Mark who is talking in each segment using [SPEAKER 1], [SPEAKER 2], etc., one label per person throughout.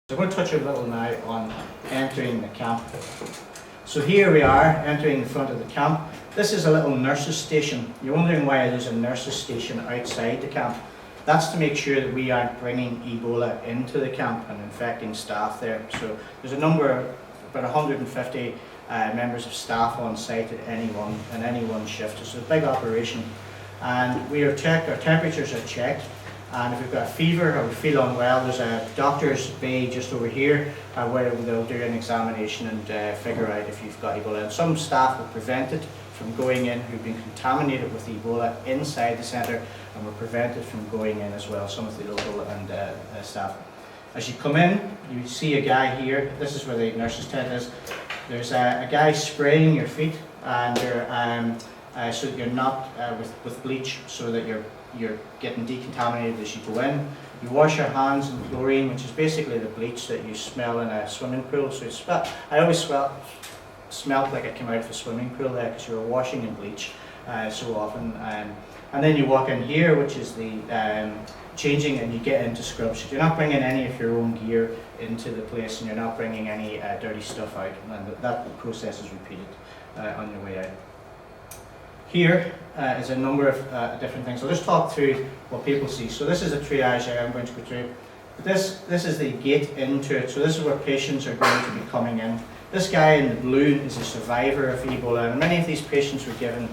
[SPEAKER 1] So I'm going to touch a little now on entering the camp. So here we are, entering the front of the camp. This is a little nurses station. You're wondering why there's a nurses station outside the camp. That's to make sure that we aren't bringing Ebola into the camp and infecting staff there. So there's a number, about 150 members of staff on site at any one shift. It's a big operation. And we are checked, our temperatures are checked. And if we've got a fever or we feel unwell, there's a doctor's bay just over here where they'll do an examination and figure out if you've got Ebola. And some staff were prevented from going in who've been contaminated with Ebola inside the centre, and were prevented from going in as well, some of the local and staff. As you come in, you see a guy here. This is where the nurses' tent is. There's a guy spraying your feet, and so that you're not with bleach, so that you're getting decontaminated as you go in. You wash your hands in chlorine, which is basically the bleach that you smell in a swimming pool. So I always smelled like I came out of a swimming pool there, because you were washing in bleach so often. And then you walk in here, which is the changing, and you get into scrubs. So you're not bringing any of your own gear into the place, and you're not bringing any dirty stuff out. And that process is repeated on your way out. Here is a number of different things. I'll just talk through what people see. So this is a triage area I'm going to go through. But this is the gate into it. So this is where patients are going to be coming in. This guy in the blue is a survivor of Ebola, and many of these patients were given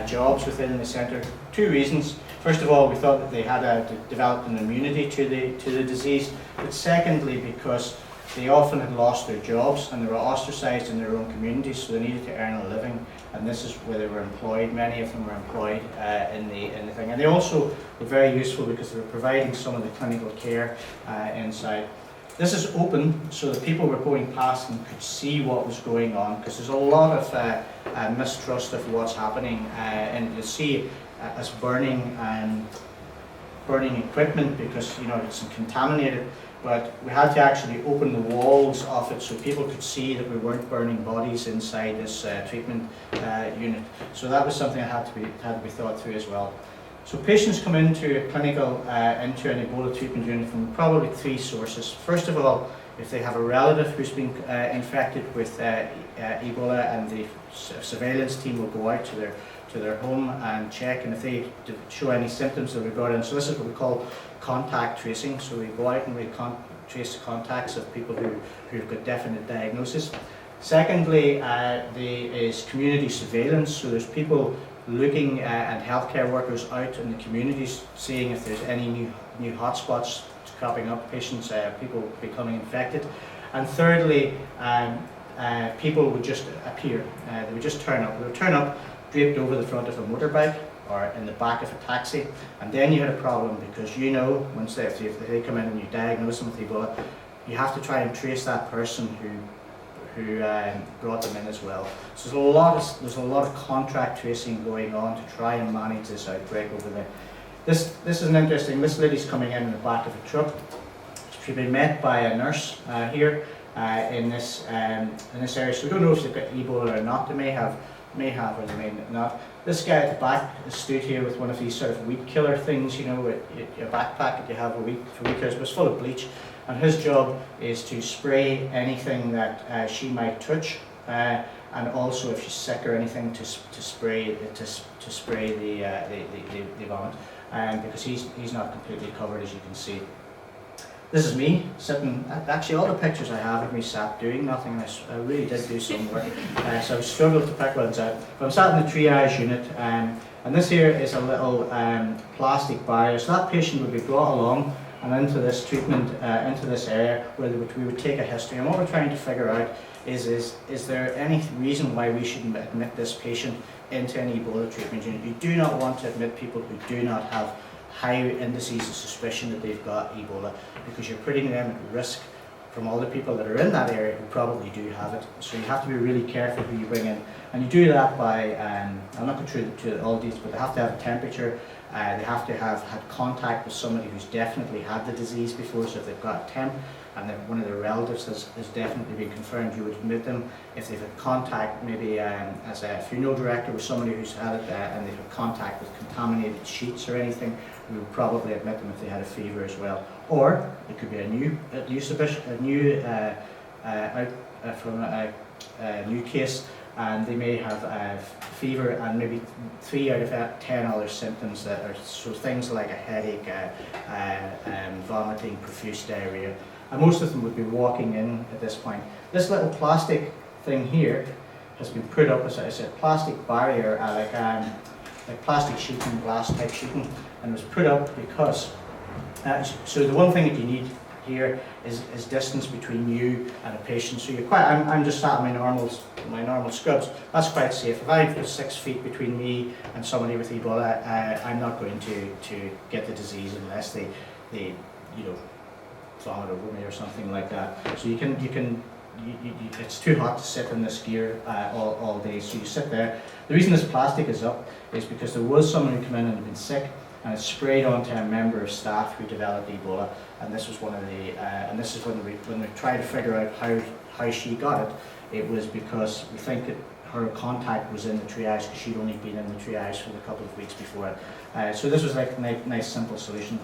[SPEAKER 1] jobs within the centre. Two reasons. First of all, we thought that they had developed an immunity to the disease, but secondly, because they often had lost their jobs and they were ostracised in their own communities, so they needed to earn a living, and this is where they were employed. Many of them were employed in the thing, and they also were very useful because they were providing some of the clinical care inside. This is open so that people were going past and could see what was going on, because there's a lot of mistrust of what's happening, and you see us burning equipment because it's contaminated. But we had to actually open the walls of it so people could see that we weren't burning bodies inside this treatment unit. So that was something that had to be thought through as well. So patients come into into an Ebola treatment unit from probably three sources. First of all, if they have a relative who's been infected with Ebola, and the surveillance team will go out to their home and check, and if they show any symptoms, they'll be brought in. So this is what we call contact tracing. So we go out and we trace the contacts of people who've got definite diagnosis. Secondly, there is community surveillance. So there's people looking and healthcare workers out in the communities, seeing if there's any new hotspots cropping up, people becoming infected. And thirdly, people would just appear. They would just turn up. They would turn up draped over the front of a motorbike or in the back of a taxi, and then you had a problem, because once if they come in and you diagnose them with Ebola, you have to try and trace that person who brought them in as well. So there's a lot of contract tracing going on to try and manage this outbreak over there. This is an interesting. This lady's coming in the back of a truck. She's been met by a nurse here in this area. So we don't know if they've got Ebola or not. They may have or they may not. This guy at the back is stood here with one of these sort of weed killer things, your backpack that you have for weed killers, but it's full of bleach. And his job is to spray anything that she might touch, and also if she's sick or anything, to spray the vomit, because he's not completely covered, as you can see. This is me sitting. Actually, all the pictures I have of me sat doing nothing. I really did do some work, so I struggled to pick ones out. But I'm sat in the triage unit, and this here is a little plastic barrier. So that patient would be brought along and into this treatment, into this area where we would take a history. And what we're trying to figure out is there any reason why we shouldn't admit this patient into an Ebola treatment unit? You do not want to admit people who do not have high indices of suspicion that they've got Ebola, because you're putting them at risk from all the people that are in that area who probably do have it. So you have to be really careful who you bring in, and you do that by, I'm not going through all these, but they have to have a temperature, they have to have had contact with somebody who's definitely had the disease before. So if they've got a temp, and that one of their relatives has definitely been confirmed, you would admit them. If they've had contact, maybe as a funeral director with somebody who's had it and they've had contact with contaminated sheets or anything, we would probably admit them if they had a fever as well. Or it could be a new case, and they may have fever and maybe 3 out of 10 other symptoms that are so things like a headache, vomiting, profuse diarrhea, and most of them would be walking in at this point. This little plastic thing here has been put up as a plastic barrier, like plastic sheeting, glass type sheeting, and it was put up because so the one thing that you need here is distance between you and a patient. So you're quite. I'm just sat in my normal scrubs. That's quite safe. If I put 6 feet between me and somebody with Ebola, I'm not going to get the disease unless they vomit over me or something like that. So it's too hot to sit in this gear all day. So you sit there. The reason this plastic is up is because there was someone who came in and had been sick, and it sprayed onto a member of staff who developed Ebola, and this was one of the, and this is when we tried to figure out how she got it. It was because we think that her contact was in the triage because she'd only been in the triage for a couple of weeks before it. So this was like a nice simple solution.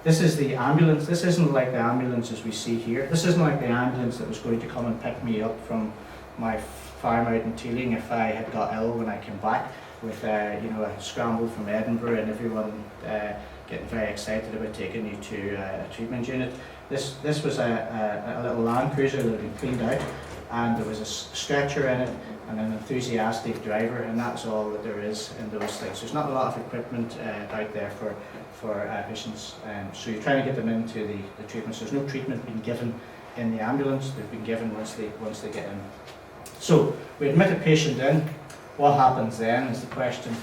[SPEAKER 1] This is the ambulance. This isn't like the ambulances we see here. This isn't like the ambulance that was going to come and pick me up from my farm out in Teeling if I had got ill when I came back, with a scramble from Edinburgh and everyone getting very excited about taking you to a treatment unit. This was a little Land Cruiser that had been cleaned out, and there was a stretcher in it and an enthusiastic driver, and that's all that there is in those things. There's not a lot of equipment out there for patients, so you're trying to get them into the treatments. There's no treatment being given in the ambulance. They've been given once they get in. So we admit a patient in. What happens then is the question.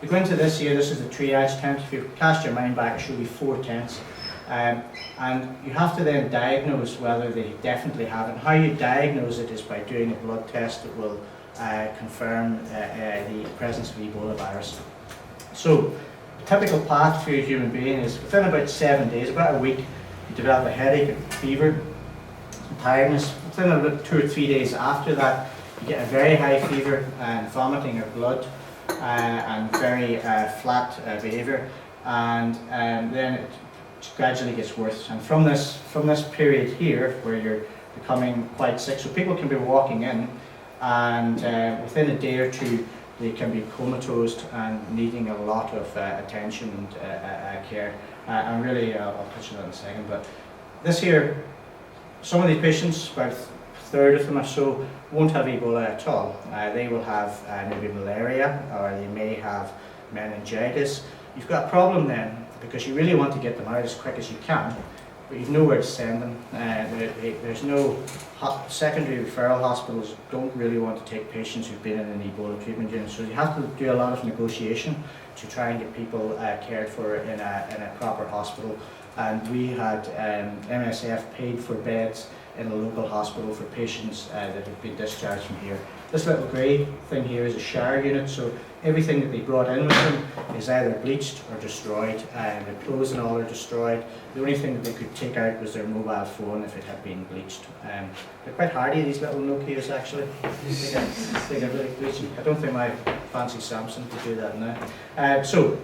[SPEAKER 1] We go into this here. This is the triage tent. If you cast your mind back, it should be 4 tents. And you have to then diagnose whether they definitely have it. How you diagnose it is by doing a blood test that will confirm the presence of Ebola virus. So the typical path for a human being is within about 7 days, about a week, you develop a headache, a fever, some tiredness. Within about 2 or 3 days after that, you get a very high fever and vomiting of blood and very flat behaviour, and then it gradually gets worse. And from this period here, where you're becoming quite sick, so people can be walking in, and within a day or two, they can be comatose and needing a lot of attention and care. And really, I'll touch on that in a second. But this here, some of these patients, about a third of them or so, won't have Ebola at all. They will have maybe malaria, or they may have meningitis. You've got a problem then, because you really want to get them out as quick as you can, but you've nowhere to send them. There's no secondary referral hospitals don't really want to take patients who've been in an Ebola treatment unit, so you have to do a lot of negotiation to try and get people cared for in a proper hospital. And we had MSF paid for beds in a local hospital for patients that have been discharged from here. This little grey thing here is a shower unit, so everything that they brought in with them is either bleached or destroyed, and the clothes and all are destroyed. The only thing that they could take out was their mobile phone if it had been bleached. They're quite hardy, these little Nokias actually. They get really bleaching. I don't think my fancy Samsung could do that now. So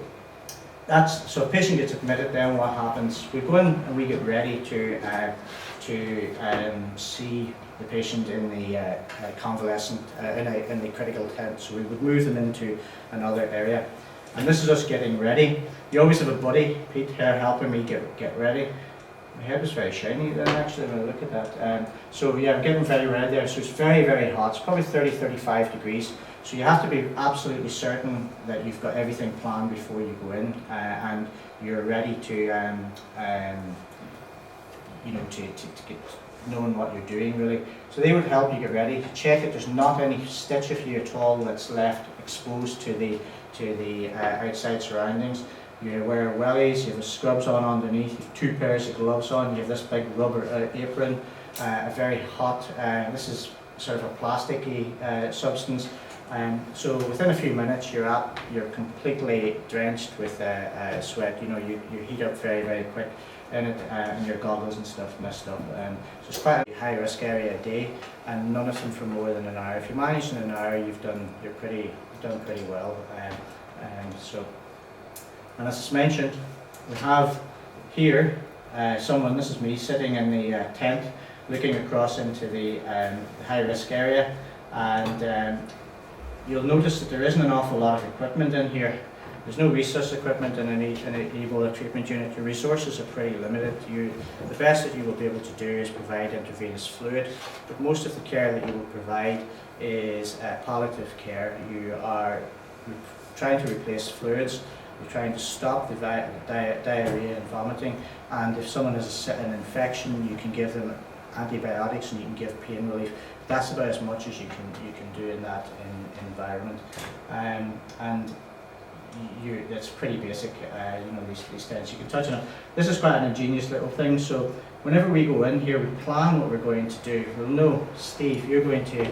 [SPEAKER 1] a patient gets admitted, then what happens? We go in and we get ready to see the patient in the convalescent, in the critical tent. So we would move them into another area. And this is us getting ready. You always have a buddy, Pete, here helping me get ready. My head was very shiny then actually when I look at that. So yeah, I'm getting very ready there. So it's very, very hot. It's probably 30, 35 degrees. So you have to be absolutely certain that you've got everything planned before you go in, and you're ready to to get knowing what you're doing really. So they would help you get ready, to check that there's not any stitch of you at all that's left exposed to the outside surroundings. You wear wellies, you have scrubs on underneath, you have 2 pairs of gloves on, you have this big rubber apron, a very hot, this is sort of a plasticky substance, So within a few minutes you're completely drenched with sweat. You know, you heat up very, very quick in it, and your goggles and stuff messed up. So it's quite a high risk area a day, and none of them for more than an hour. If you manage in an hour, you've done pretty well. And as I mentioned, we have here someone. This is me sitting in the tent, looking across into the high risk area, and you'll notice that there isn't an awful lot of equipment in here. There's no resus equipment in an Ebola treatment unit. Your resources are pretty limited. The best that you will be able to do is provide intravenous fluid, but most of the care that you will provide is palliative care. You are trying to replace fluids, you're trying to stop the diarrhea and vomiting, and if someone has an infection, you can give them antibiotics and you can give pain relief. That's about as much as you can do in that environment, and it's pretty basic. You know, these tents you can touch on it. This is quite an ingenious little thing. So whenever we go in here, we plan what we're going to do. We'll know, Steve, you're going to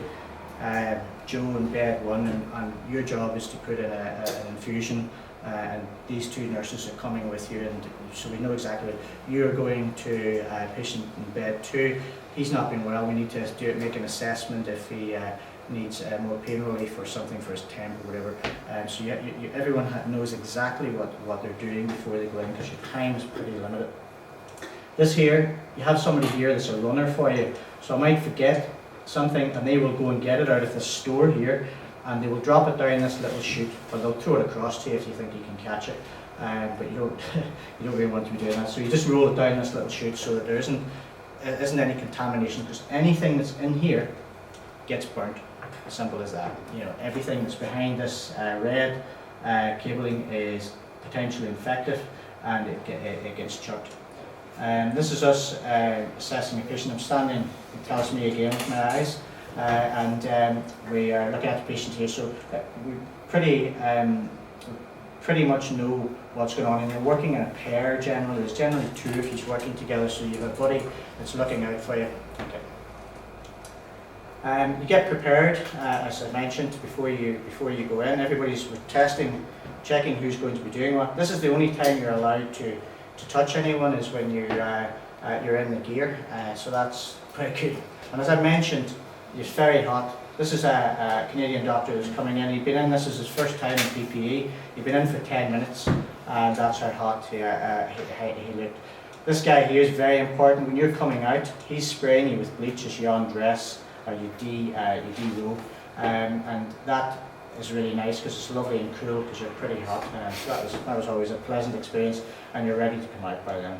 [SPEAKER 1] Joe in bed 1, and your job is to put in an infusion, and these 2 nurses are coming with you, and so we know exactly what you're going to patient in bed 2. He's not been well. We need to make an assessment if he needs more pain relief or something for his temp or whatever. So everyone knows exactly what they're doing before they go in, because your time is pretty limited. This here, you have somebody here that's a runner for you. So I might forget something and they will go and get it out of the store here, and they will drop it down this little chute, or they'll throw it across to you if you think you can catch it. But you don't really want to be doing that. So you just roll it down this little chute so that there isn't any contamination, because anything that's in here gets burnt. As simple as that. You know, everything that's behind this red cabling is potentially infective, and it gets chucked. This is us assessing a patient. I'm standing, it tells me again with my eyes, and we are looking at the patient here. So we pretty much know what's going on, and you're working in a pair generally. There's generally 2 of you working together, so you have a buddy that's looking out for you. Okay. You get prepared, as I mentioned, before you go in. Everybody's testing, checking who's going to be doing what. This is the only time you're allowed to touch anyone, is when you're in the gear. So that's pretty good. And as I mentioned, it's very hot. This is a Canadian doctor who's coming in. He'd been in. This is his first time in PPE. He'd been in for 10 minutes, and that's how hot he looked. This guy here is very important. When you're coming out, he's spraying you with bleach as you undress, or you de-robe, and that is really nice because it's lovely and cool because you're pretty hot. So that was always a pleasant experience, and you're ready to come out by then.